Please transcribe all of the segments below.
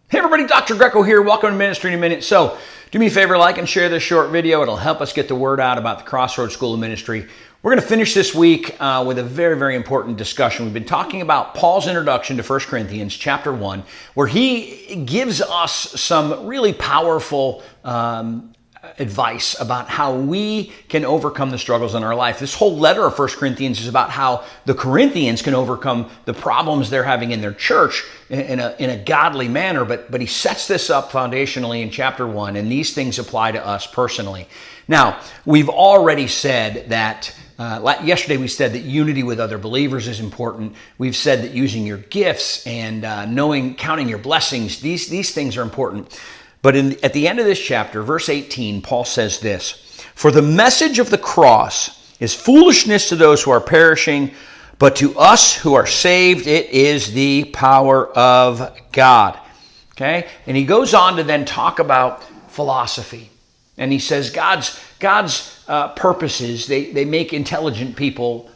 Hey everybody, Dr. Greco here. Welcome to Ministry in a Minute. So do me a favor, like and share this short video. It'll help us get the word out about the Crossroads School of Ministry. We're going to finish this week with a very, very important discussion. We've been talking about Paul's introduction to 1 Corinthians chapter 1, where he gives us some really powerful advice about how we can overcome the struggles in our life. This whole letter of 1 Corinthians is about how the Corinthians can overcome the problems they're having in their church in a godly manner, but he sets this up foundationally in chapter 1, and these things apply to us personally. Now, we've already said that yesterday we said that unity with other believers is important. We've said that using your gifts and counting your blessings, these things are important. But at the end of this chapter, verse 18, Paul says this: "For the message of the cross is foolishness to those who are perishing, but to us who are saved, it is the power of God." Okay? And he goes on to then talk about philosophy. And he says God's purposes, they make intelligent people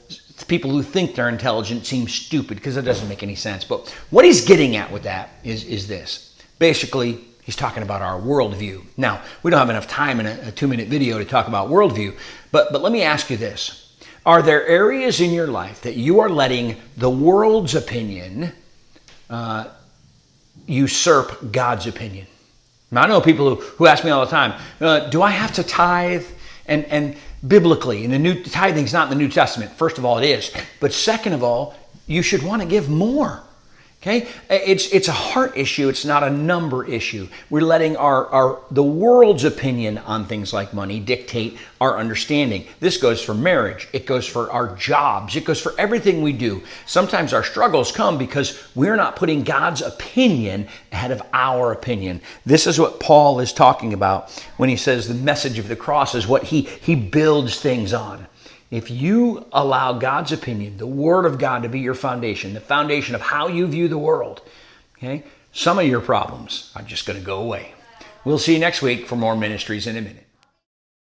who think they're intelligent seem stupid, because it doesn't make any sense. But what he's getting at with that is this. Basically, he's talking about our worldview. Now, we don't have enough time in a 2-minute video to talk about worldview, but let me ask you this. Are there areas in your life that you are letting the world's opinion usurp God's opinion? Now, I know people who ask me all the time, do I have to tithe? And biblically, tithing's not in the New Testament. First of all, it is. But second of all, you should want to give more. Okay, it's a heart issue. It's not a number issue. We're letting the world's opinion on things like money dictate our understanding. This goes for marriage. It goes for our jobs. It goes for everything we do. Sometimes our struggles come because we're not putting God's opinion ahead of our opinion. This is what Paul is talking about when he says the message of the cross is what he builds things on. If you allow God's opinion, the Word of God, to be your foundation, the foundation of how you view the world, okay, some of your problems are just going to go away. We'll see you next week for more Ministries in a Minute.